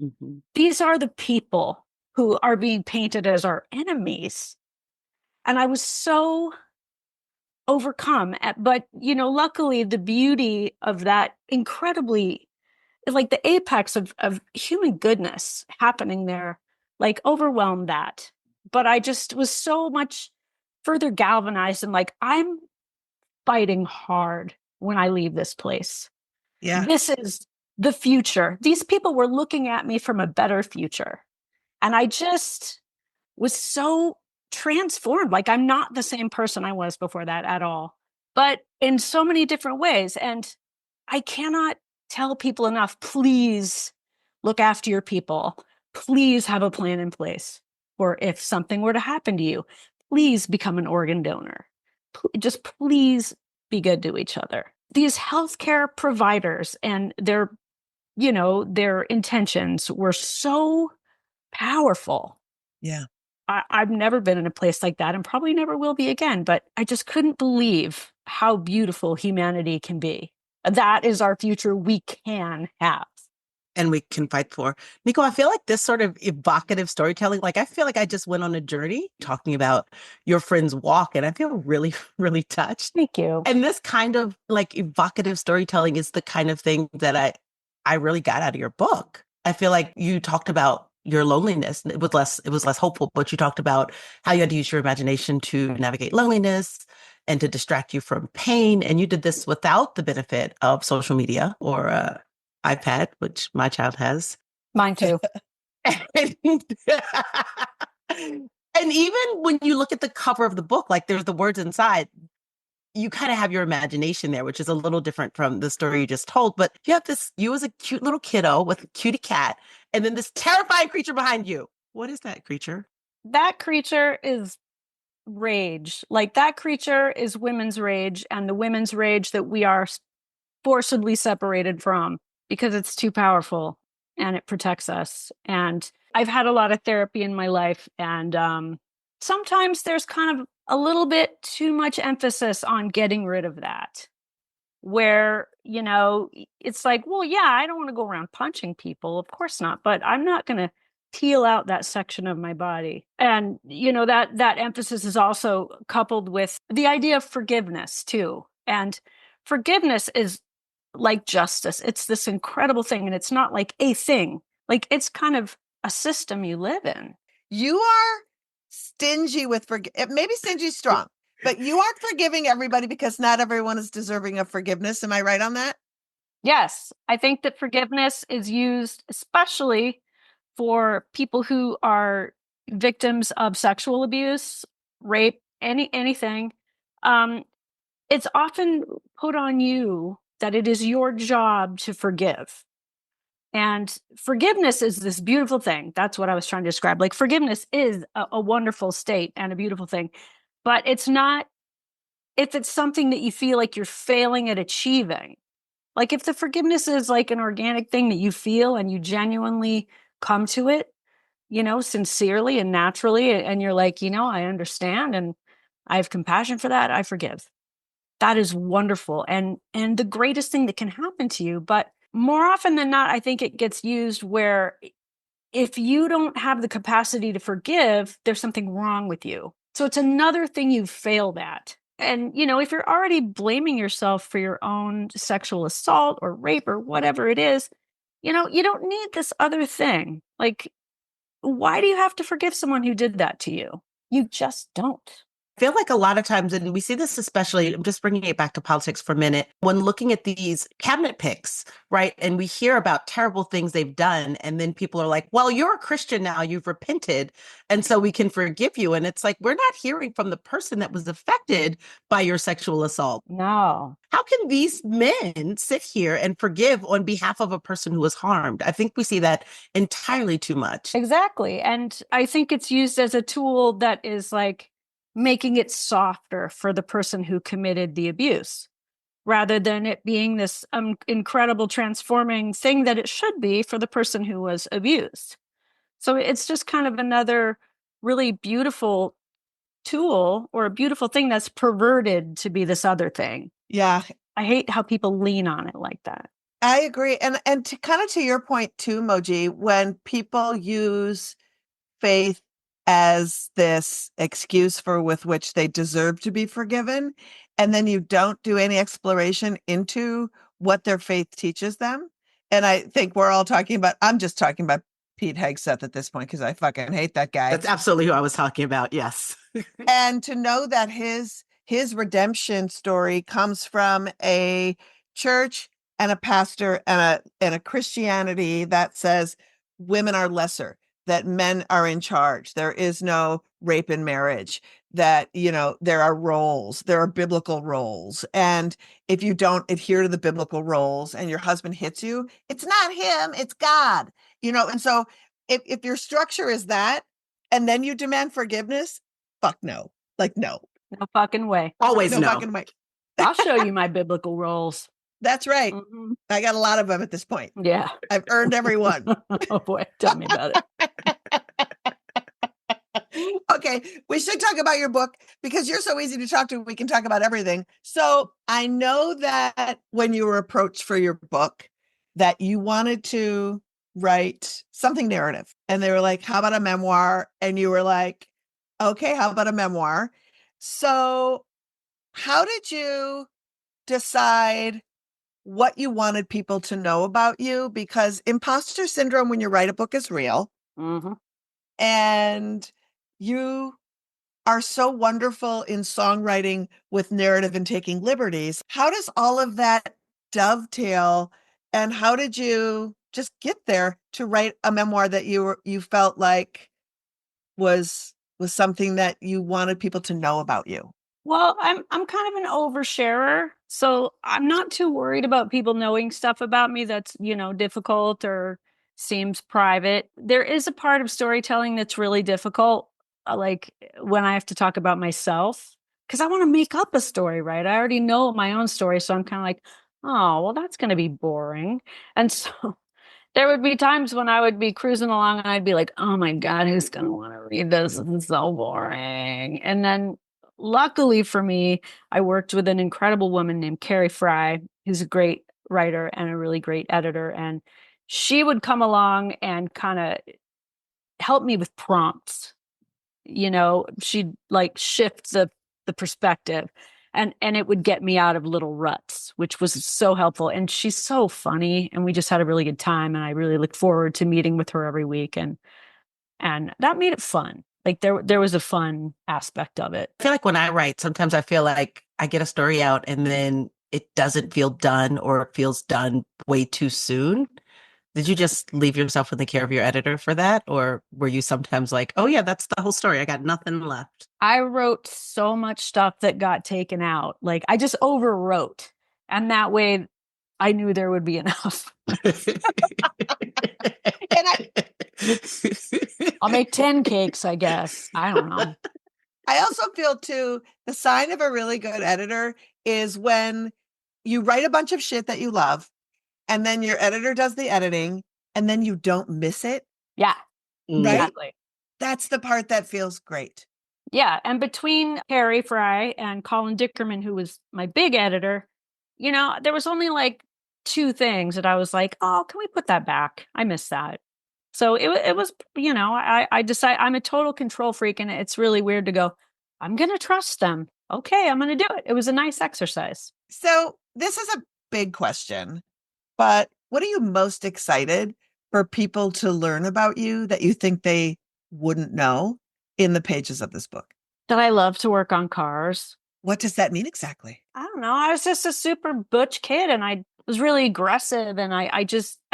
Mm-hmm. These are the people who are being painted as our enemies. And I was so overcome. But, luckily the beauty of that incredibly, like the apex of human goodness happening there, like overwhelmed that. But I just was so much further galvanized and like, I'm fighting hard when I leave this place. Yeah. This is the future. These people were looking at me from a better future. And I just was so transformed. Like, I'm not the same person I was before that at all, but in so many different ways. And I cannot tell people enough, please look after your people. Please have a plan in place. Or if something were to happen to you, please become an organ donor. Just please be good to each other. These healthcare providers and their intentions were so powerful. Yeah. I've never been in a place like that and probably never will be again, but I just couldn't believe how beautiful humanity can be. That is our future we can have. And we can fight for. Neko, I feel like this sort of evocative storytelling, like I feel like I just went on a journey talking about your friend's walk, and I feel really, really touched. Thank you. And this kind of like evocative storytelling is the kind of thing that I really got out of your book. I feel like you talked about your loneliness. It was less hopeful, but you talked about how you had to use your imagination to navigate loneliness and to distract you from pain. And you did this without the benefit of social media or iPad, which my child has. Mine too. And even when you look at the cover of the book, like there's the words inside, you kind of have your imagination there, which is a little different from the story you just told. But you have you as a cute little kiddo with a cutie cat, and then this terrifying creature behind you. What is that creature? That creature is rage. Like, that creature is women's rage, and the women's rage that we are forcibly separated from because it's too powerful and it protects us. And I've had a lot of therapy in my life, and sometimes there's kind of a little bit too much emphasis on getting rid of that, where, it's like, well, yeah, I don't want to go around punching people. Of course not. But I'm not going to peel out that section of my body. And, that emphasis is also coupled with the idea of forgiveness too. And forgiveness is like justice. It's this incredible thing. And it's not like a thing. Like, it's kind of a system you live in. You are stingy with maybe stingy strong, but you aren't forgiving everybody because not everyone is deserving of forgiveness. Am I right on that? Yes. I think that forgiveness is used especially for people who are victims of sexual abuse, rape, anything. It's often put on you that it is your job to forgive. And forgiveness is this beautiful thing. That's what I was trying to describe. Like, forgiveness is a wonderful state and a beautiful thing, but it's not if it's something that you feel like you're failing at achieving. Like, if the forgiveness is like an organic thing that you feel and you genuinely come to it, sincerely and naturally, and you're like, I understand and I have compassion for that, I forgive. That is wonderful and the greatest thing that can happen to you. But more often than not, I think it gets used where if you don't have the capacity to forgive, there's something wrong with you. So it's another thing you've failed at. And, if you're already blaming yourself for your own sexual assault or rape or whatever it is, you don't need this other thing. Like, why do you have to forgive someone who did that to you? You just don't. I feel like a lot of times, and we see this especially, I'm just bringing it back to politics for a minute, when looking at these cabinet picks, right? And we hear about terrible things they've done. And then people are like, well, you're a Christian now, you've repented, and so we can forgive you. And it's like, we're not hearing from the person that was affected by your sexual assault. No. How can these men sit here and forgive on behalf of a person who was harmed? I think we see that entirely too much. Exactly. And I think it's used as a tool that is like, making it softer for the person who committed the abuse, rather than it being this incredible transforming thing that it should be for the person who was abused. So it's just kind of another really beautiful tool or a beautiful thing that's perverted to be this other thing. Yeah. I hate how people lean on it like that. I agree. And to kind of to your point too, Moji, when people use faith as this excuse with which they deserve to be forgiven. and then you don't do any exploration into what their faith teaches them. And I think we're all talking about, I'm just talking about Pete Hegseth at this point because I fucking hate that guy. That's absolutely who I was talking about. Yes. And to know that his redemption story comes from a church and a pastor and a Christianity that says women are lesser, that men are in charge. There is no rape in marriage, that, you know, there are roles, there are biblical roles. And if you don't adhere to the biblical roles and your husband hits you, it's not him, it's God, you know? And so if your structure is that, and then you demand forgiveness, fuck no. Like, no. No fucking way. Always No no. fucking way. I'll show you my biblical roles. That's right. Mhm. I got a lot of them at this point. Yeah. I've earned every one. Oh boy, tell me about it. Okay, we should talk about your book because you're so easy to talk to. We can talk about everything. So I know that when you were approached for your book, that you wanted to write something narrative. And they were like, how about a memoir? And you were like, okay, how about a memoir? So how did you decide what you wanted people to know about you? Because imposter syndrome, when you write a book, is real. Mm-hmm. And you are so wonderful in songwriting with narrative and taking liberties. How does all of that dovetail? And how did you just get there to write a memoir that you felt like was something that you wanted people to know about you? Well, I'm kind of an oversharer, so I'm not too worried about people knowing stuff about me that's, you know, difficult or seems private. There is a part of storytelling that's really difficult, like when I have to talk about myself, because I want to make up a story, right? I already know my own story, so I'm kind of like, oh, well, that's going to be boring. And so there would be times when I would be cruising along and I'd be like, oh my God, who's going to want to read this? It's so boring. And then luckily for me, I worked with an incredible woman named Carrie Fry, who's a great writer and a really great editor. And she would come along and kind of help me with prompts. You know, she'd like shift the perspective and it would get me out of little ruts, which was so helpful. And she's so funny and we just had a really good time. And I really look forward to meeting with her every week. And that made it fun. Like there was a fun aspect of it. I feel like when I write, sometimes I feel like I get a story out and then it doesn't feel done or it feels done way too soon. Did you just leave yourself in the care of your editor for that? Or were you sometimes like, oh yeah, that's the whole story. I got nothing left. I wrote so much stuff that got taken out. Like I just overwrote. And that way I knew there would be enough. I'll make 10 cakes, I guess. I don't know. I also feel too, the sign of a really good editor is when you write a bunch of shit that you love and then your editor does the editing and then you don't miss it. Yeah, right? Exactly. That's the part that feels great. Yeah. And between Carrie Fry and Colin Dickerman, who was my big editor, you know, there was only like 2 things that I was like, oh, can we put that back? I missed that. So it was, you know, I decide I'm a total control freak and it's really weird to go, I'm going to trust them. Okay, I'm going to do it. It was a nice exercise. So this is a big question, but what are you most excited for people to learn about you that you think they wouldn't know in the pages of this book? That I love to work on cars. What does that mean exactly? I don't know. I was just a super butch kid and I was really aggressive and I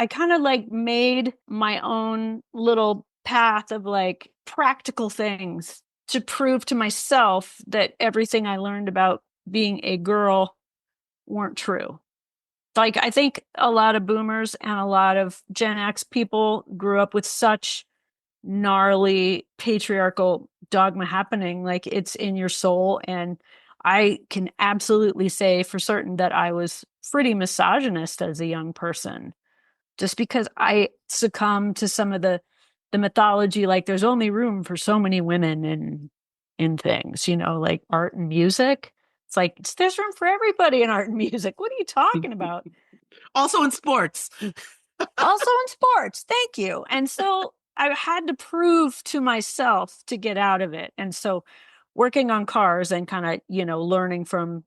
kind of like made my own little path of like practical things to prove to myself that everything I learned about being a girl weren't true. Like I think a lot of boomers and a lot of Gen X people grew up with such gnarly patriarchal dogma happening, like it's in your soul. And I can absolutely say for certain that I was pretty misogynist as a young person, just because I succumbed to some of the mythology, like there's only room for so many women in things, you know, like art and music. It's like there's room for everybody in art and music. What are you talking about? Also in sports. Also in sports. Thank you. And so I had to prove to myself to get out of it. And so working on cars and kind of, you know, learning from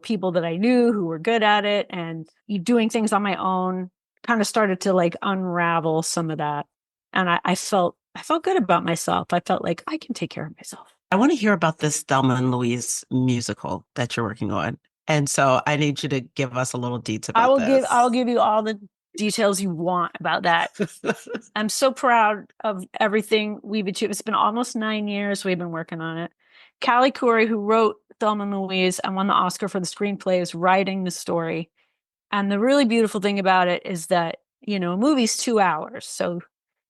people that I knew who were good at it, and doing things on my own kind of started to like unravel some of that. And I felt good about myself. I felt like I can take care of myself. I want to hear about this Thelma and Louise musical that you're working on. And so I need you to give us a little detail about this. I'll give you all the details you want about that. I'm so proud of everything we've achieved. It's been almost 9 years we've been working on it. Callie Curry, who wrote Thelma and Louise and won the Oscar for the screenplay, is writing the story. And the really beautiful thing about it is that, a movie's 2 hours. So,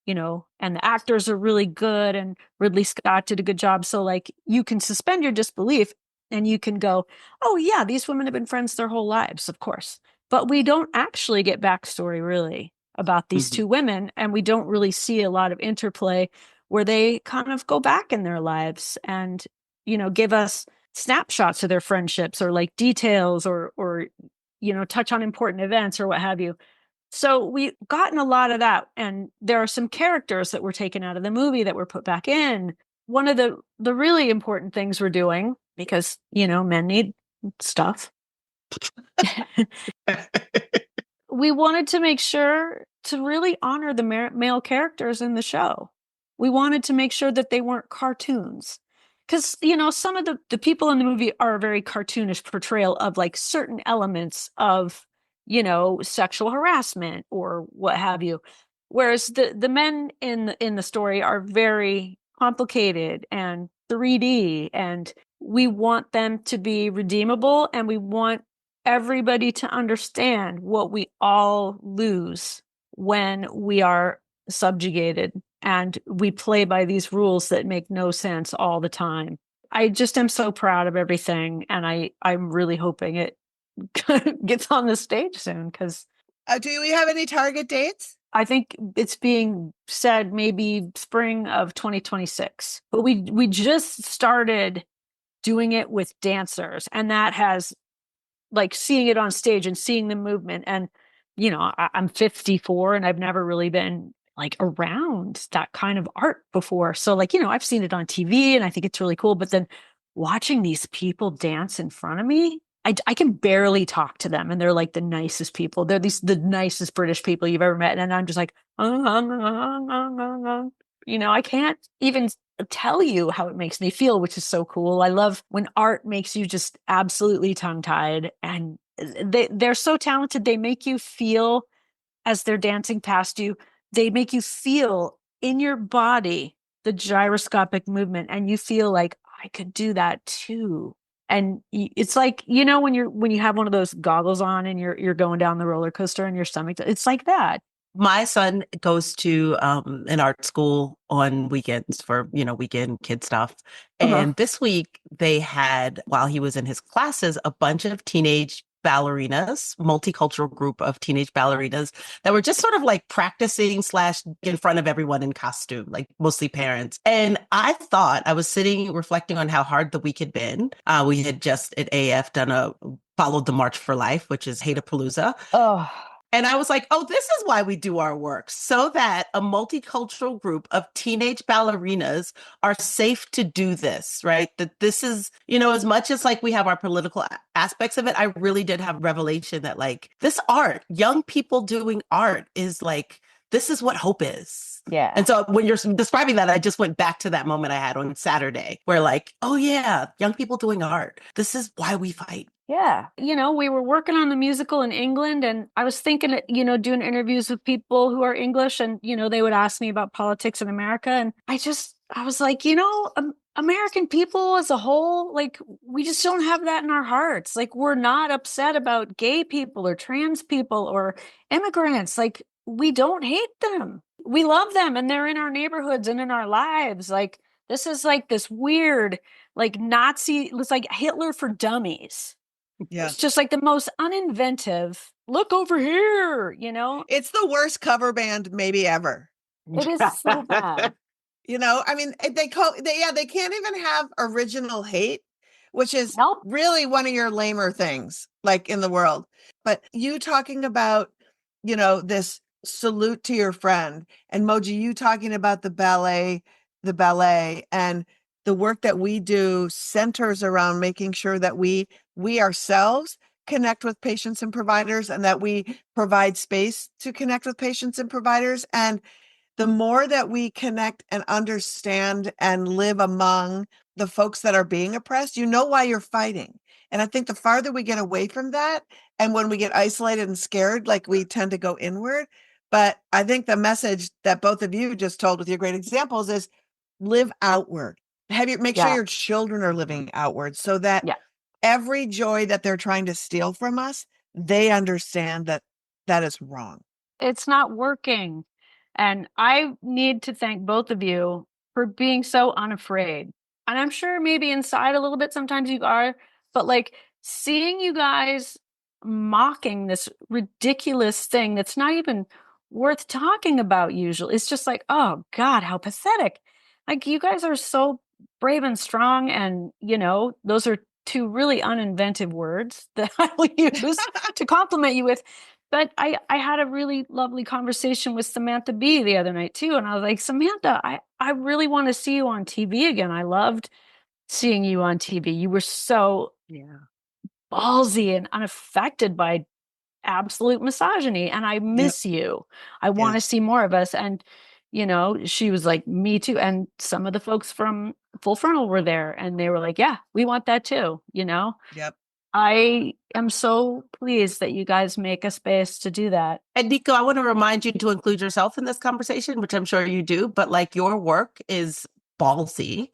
and the actors are really good, and Ridley Scott did a good job. So like you can suspend your disbelief and you can go, oh yeah, these women have been friends their whole lives, of course. But we don't actually get backstory really about these two women. And we don't really see a lot of interplay where they kind of go back in their lives and, give us snapshots of their friendships or like details or touch on important events or what have you. So we've gotten a lot of that. And there are some characters that were taken out of the movie that were put back in. One of the really important things we're doing, because, men need stuff. We wanted to make sure to really honor the male characters in the show. We wanted to make sure that they weren't cartoons. Because, some of the people in the movie are a very cartoonish portrayal of like certain elements of, sexual harassment or what have you. Whereas the men in the story are very complicated and 3D, and we want them to be redeemable, and we want everybody to understand what we all lose when we are subjugated and we play by these rules that make no sense all the time. I just am so proud of everything, and I'm really hoping it gets on the stage soon, because do we have any target dates? I think it's being said maybe spring of 2026. But we just started doing it with dancers, and that has like seeing it on stage and seeing the movement. And, I'm 54 and I've never really been like around that kind of art before. So like, I've seen it on TV and I think it's really cool. But then watching these people dance in front of me, I can barely talk to them. And they're like the nicest people. They're the nicest British people you've ever met. And I'm just like, I can't even tell you how it makes me feel, which is so cool. I love when art makes you just absolutely tongue-tied, and they're so talented. They make you feel, as they're dancing past you, they make you feel in your body the gyroscopic movement, and you feel like I could do that too. And it's like, when you have one of those goggles on and you're going down the roller coaster and your stomach, it's like that. My son goes to an art school on weekends for, weekend kid stuff. And this week they had, while he was in his classes, a bunch of teenage ballerinas, multicultural group of teenage ballerinas that were just sort of like practicing / in front of everyone in costume, like mostly parents. And I was sitting reflecting on how hard the week had been. We had just at AF followed the March for Life, which is Hate-a-Palooza. Oh. And I was like, oh, this is why we do our work, so that a multicultural group of teenage ballerinas are safe to do this, right? That this is, as much as like we have our political aspects of it, I really did have revelation that like this art, young people doing art is like, this is what hope is. Yeah. And so when you're describing that, I just went back to that moment I had on Saturday where like, oh yeah, young people doing art. This is why we fight. Yeah. We were working on the musical in England, and I was thinking, doing interviews with people who are English, and, they would ask me about politics in America. And I was like, American people as a whole, like, we just don't have that in our hearts. Like, we're not upset about gay people or trans people or immigrants. Like, we don't hate them. We love them, and they're in our neighborhoods and in our lives. Like, this is like this weird, like Nazi, it's like Hitler for dummies. Yeah. It's just like the most uninventive, look over here, It's the worst cover band maybe ever. It is so bad. I mean, they can't even have original hate, which is really one of your lamer things like in the world. But you talking about, this salute to your friend, and Moji, you talking about the ballet, and the work that we do centers around making sure that we ourselves connect with patients and providers, and that we provide space to connect with patients and providers. And the more that we connect and understand and live among the folks that are being oppressed, you know why you're fighting. And I think the farther we get away from that, and when we get isolated and scared, like, we tend to go inward. But I think the message that both of you just told with your great examples is live outward. Make sure Yeah. your children are living outward, so that Yeah. every joy that they're trying to steal from us, they understand that that is wrong. It's not working. And I need to thank both of you for being so unafraid. And I'm sure maybe inside a little bit sometimes you are, but like seeing you guys mocking this ridiculous thing that's not even worth talking about usually. It's just like, oh God, how pathetic. Like you guys are so brave and strong. And, those are two really uninventive words that I will use to compliment you with. But I had a really lovely conversation with Samantha B the other night too. And I was like, Samantha, I really want to see you on TV again. I loved seeing you on TV. You were so ballsy and unaffected by absolute misogyny. And I miss you. I want to see more of us. And, she was like, me too. And some of the folks from Full Frontal were there and they were like, yeah, we want that too, Yep. I am so pleased that you guys make a space to do that. And Neko, I want to remind you to include yourself in this conversation, which I'm sure you do, but like your work is ballsy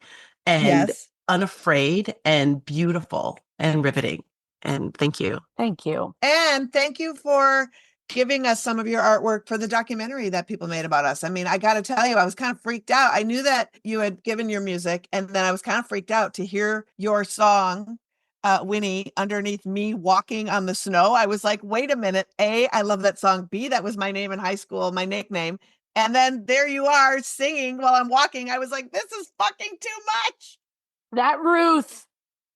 and unafraid and beautiful and riveting. And thank you. Thank you. And thank you for giving us some of your artwork for the documentary that people made about us. I mean, I got to tell you, I was kind of freaked out. I knew that you had given your music, and then I was kind of freaked out to hear your song, Winnie, underneath me walking on the snow. I was like, wait a minute. A, I love that song. B, that was my name in high school, my nickname. And then there you are singing while I'm walking. I was like, this is fucking too much. That Ruth.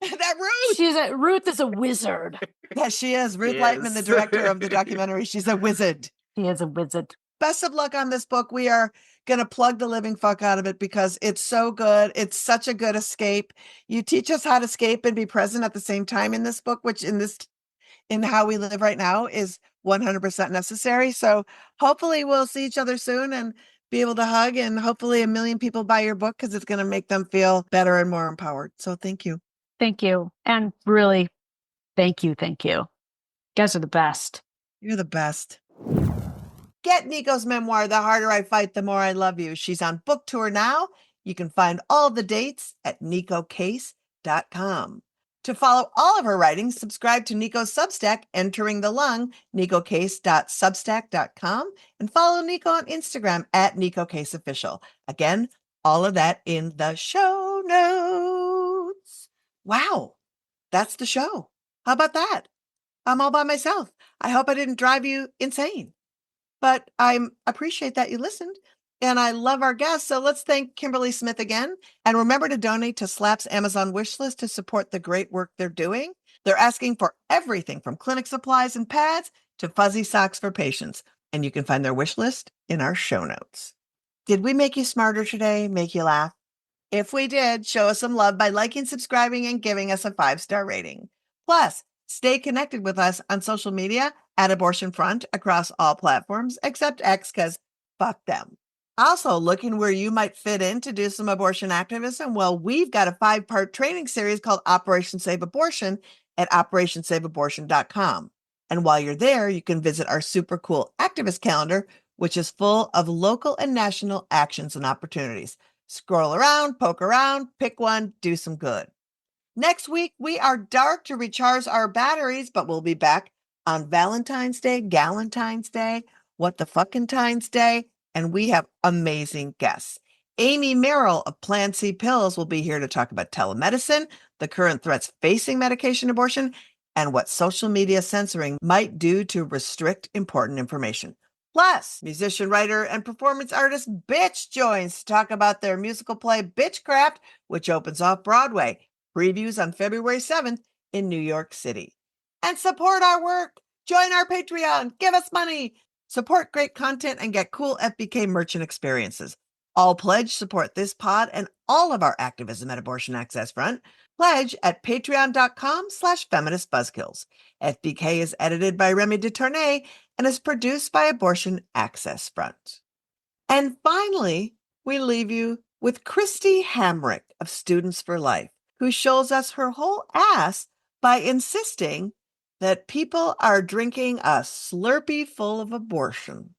That Ruth. Ruth is a wizard. Yes, she is. Ruth Lightman, the director of the documentary. She's a wizard. She is a wizard. Best of luck on this book. We are going to plug the living fuck out of it because it's so good. It's such a good escape. You teach us how to escape and be present at the same time in this book, which in how we live right now is 100% necessary. So hopefully we'll see each other soon and be able to hug, and hopefully 1 million people buy your book because it's going to make them feel better and more empowered. So thank you. Thank you. And really, thank you. Thank you. You guys are the best. You're the best. Get Neko's memoir, The Harder I Fight, The More I Love You. She's on book tour now. You can find all the dates at nekocase.com. To follow all of her writings, subscribe to Neko's Substack, Entering the Lung, nekocase.substack.com, and follow Neko on Instagram at NekoCaseOfficial. Again, all of that in the show notes. Wow, that's the show. How about that? I'm all by myself. I hope I didn't drive you insane. But I appreciate that you listened, and I love our guests. So let's thank Kimberly Smith again. And remember to donate to SLAP's Amazon wish list to support the great work they're doing. They're asking for everything from clinic supplies and pads to fuzzy socks for patients. And you can find their wish list in our show notes. Did we make you smarter today? Make you laugh? If we did, show us some love by liking, subscribing, and giving us a 5-star rating. Plus, stay connected with us on social media at Abortion Front across all platforms except X, because fuck them. Also, looking where you might fit in to do some abortion activism? Well, we've got a 5-part training series called Operation Save Abortion at operationsaveabortion.com. And while you're there, you can visit our super cool activist calendar, which is full of local and national actions and opportunities. Scroll around, poke around, pick one, do some good. Next week, we are dark to recharge our batteries, but we'll be back on Valentine's Day, Galentine's Day, What the Fucking-Tine's Day, and we have amazing guests. Amy Merrill of Plan C Pills will be here to talk about telemedicine, the current threats facing medication abortion, and what social media censoring might do to restrict important information. Plus, musician, writer, and performance artist Bitch joins to talk about their musical play Bitchcraft, which opens off Broadway. Previews on February 7th in New York City. And support our work. Join our Patreon. Give us money. Support great content and get cool FBK merchant experiences. All pledge support this pod and all of our activism at Abortion Access Front. Pledge at patreon.com/feminist buzzkills. FBK is edited by Remy DeTournay and is produced by Abortion Access Front. And finally, we leave you with Christy Hamrick of Students for Life, who shows us her whole ass by insisting that people are drinking a Slurpee full of abortion.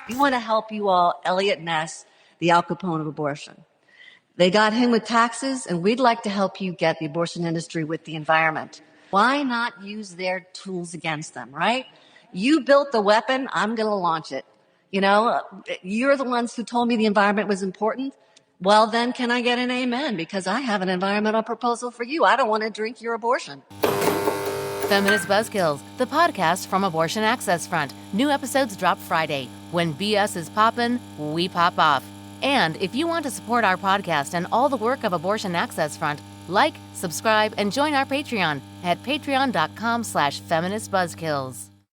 We want to help you all Elliot Ness, the Al Capone of abortion. They got him with taxes, and we'd like to help you get the abortion industry with the environment. Why not use their tools against them, right? You built the weapon, I'm going to launch it. You know, you're the ones who told me the environment was important. Well, then can I get an amen? Because I have an environmental proposal for you. I don't want to drink your abortion. Feminist Buzzkills, the podcast from Abortion Access Front. New episodes drop Friday. When BS is poppin', we pop off. And if you want to support our podcast and all the work of Abortion Access Front, like, subscribe, and join our Patreon at patreon.com/feministbuzzkills.